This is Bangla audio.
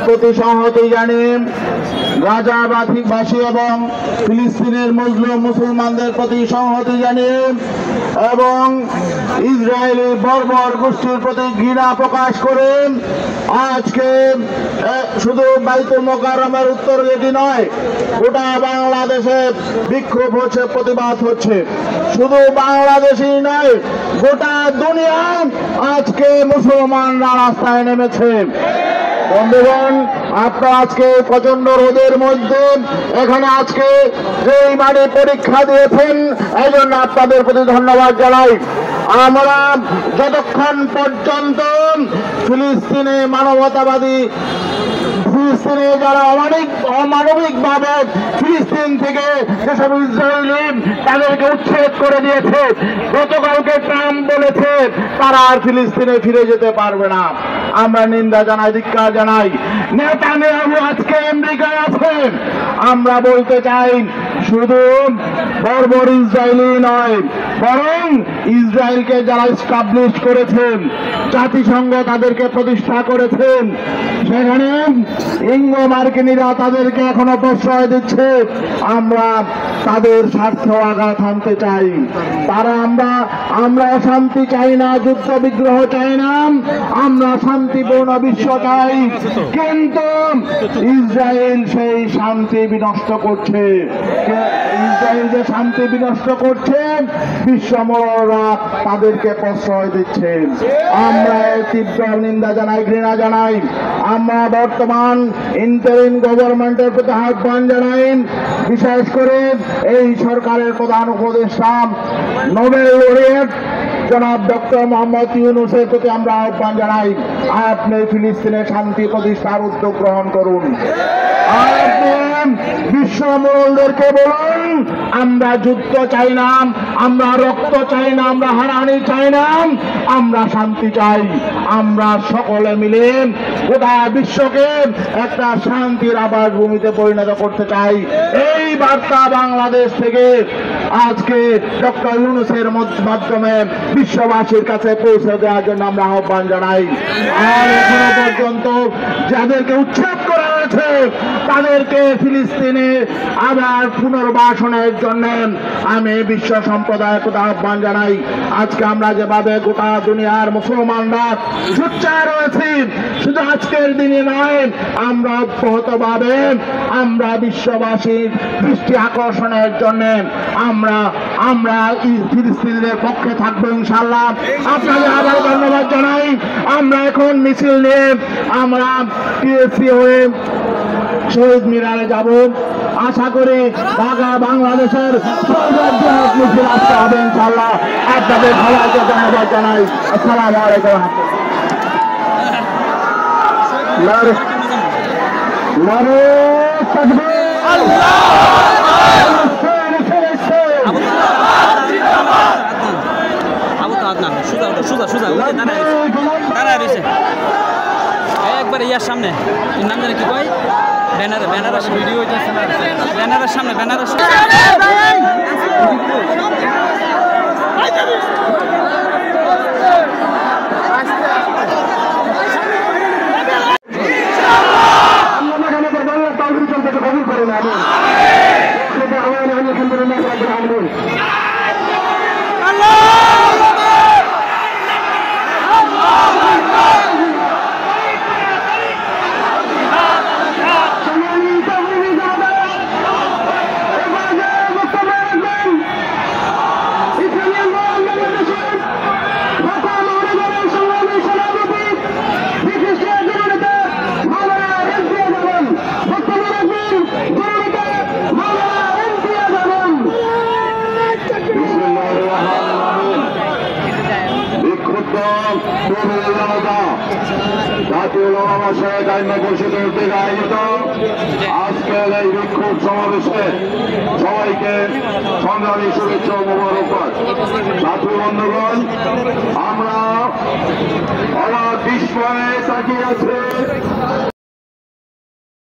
প্রতি সংহতি জানিয়ে গাজাবাসী এবং ফিলিস্তিনের মুসলমানদের প্রতি সংহতি জানিয়ে এবং ইসরায়েলি বর্বর গোষ্ঠীর প্রতি ঘৃণা প্রকাশ করে আজকে শুধু বাইতুল মোকাররমের উত্তর গেটই নয়, গোটা বাংলাদেশে বিক্ষোভ হচ্ছে, প্রতিবাদ হচ্ছে। শুধু বাংলাদেশই নয়, গোটা দুনিয়ায় আজকে মুসলমানরা রাস্তায় নেমেছে। বন্ধুগণ, আপনারা আজকে প্রচন্ড রোদের মধ্যে এখানে আজকে এই মানে পরীক্ষা দিয়েছেন, এই জন্য আপনাদের প্রতি ধন্যবাদ জানাই। আমরা যতক্ষণ পর্যন্ত ফিলিস্তিনে মানবতাবাদী ফিলিস্তিনে যারা অমানবিকভাবে ফিলিস্তিন থেকে যেসব ইসরায়েলি তাদেরকে উচ্ছেদ করে দিয়েছে, গতকালকে ট্রাম্প বলেছে তারা আর ফিলিস্তিনে ফিরে যেতে পারবে না। আমরা নিন্দা জানাই, ধিক্কার জানাই। নেতানিয়াহু আজকে আমেরিকায় আছেন। আমরা বলতে চাই, শুধু বর্বর ইসরায়েলি নয়, বরং ইসরায়েলকে যারা এস্টাবলিশ করেছেন, জাতিসংঘ তাদেরকে প্রতিষ্ঠা করেছেন, সেখানে ইঙ্গো মার্কিনীরা তাদেরকে এখনো প্রশ্রয় দিচ্ছে। আমরা তাদের স্বার্থ আঘাত আনতে চাই। আমরা অশান্তি চাই না, যুদ্ধ বিগ্রহ চাই না, আমরা শান্তিপূর্ণ বিশ্ব চাই। কিন্তু ইসরায়েল সেই শান্তি বিনষ্ট করছে। ইসরায়েল যে শান্তি বিনষ্ট করছে, বিশ্বমরা তাদেরকে প্রশ্রয় দিচ্ছে। আমরা তীব্র নিন্দা জানাই, ঘৃণা জানাই। আমরা বর্তমান ইন্টারিম গভর্নমেন্টের প্রতি আহ্বান জানাই, বিশেষ করে এই সরকারের প্রধান উপদেষ্টা নোবেল লরিয়েট জনাব ডক্টর মোহাম্মদ ইউনূসের প্রতি আমরা আহ্বান জানাই, আপনি ফিলিস্তিনে শান্তি প্রতিষ্ঠার উদ্যোগ গ্রহণ করুন। আপনি বিশ্বমূলদেরকে বলুন, আমরা যুদ্ধ চাই না, আমরা রক্ত চাই না, আমরা হারাহানি চাই না, আমরা শান্তি চাই। আমরা সকলে মিলে গোটা বিশ্বকে একটা শান্তির আবাস ভূমিতে পরিণত করতে চাই। এই বার্তা বাংলাদেশ থেকে আজকে ডক্টর ইউনূসের মাধ্যমে বিশ্ববাসীর কাছে পৌঁছে দেওয়ার জন্য আমরা আহ্বান জানাই। আর এখনো পর্যন্ত যাদেরকে উচ্ছেদ করা হয়েছে তাদেরকে ফিলিস্তিনে আবার পুনর্বাসনের জন্য আমি বিশ্ব সম্প্রদায়ের প্রতি আহ্বান জানাই। আজকে আমরা যেভাবে গোটা দুনিয়ার মুসলমানরা সোচ্চার রয়েছি, শুধু আজকের দিনে নয়, আমরা অব্যাহতভাবে আমরা বিশ্ববাসীর দৃষ্টি আকর্ষণের জন্য আমরা ফিলিস্তিনিদের পক্ষে থাকবো ইনশাআল্লাহ। আপনাদের আবার ধন্যবাদ জানাই। আমরা এখন মিছিল নিয়ে আমরা পিএসসি হয়ে শহীদ মিনারে যাব। আশা করি বাংলাদেশের মিছিল আসতে হবে ইনশাআল্লাহ। আপনাদের সবাইকে ধন্যবাদ জানাই। আসসালামু আলাইকুম। একবার ইয়ার সামনে নাম জানে কি কয়, ব্যানারের ভিডিও হইতেছে না, ব্যানারের সামনে জাতীয় উলামা মাশায়েখ আইম্মা পরিষদের উদ্যোগে আয়োজিত আজকের এই বিক্ষোভ সমাবেশে সবাইকে সংগ্রামী শুভেচ্ছা ও মোবারকবাদ। ছাত্র বন্ধুগণ, আমরা অবাক বিস্ময়ে তাকিয়ে আছে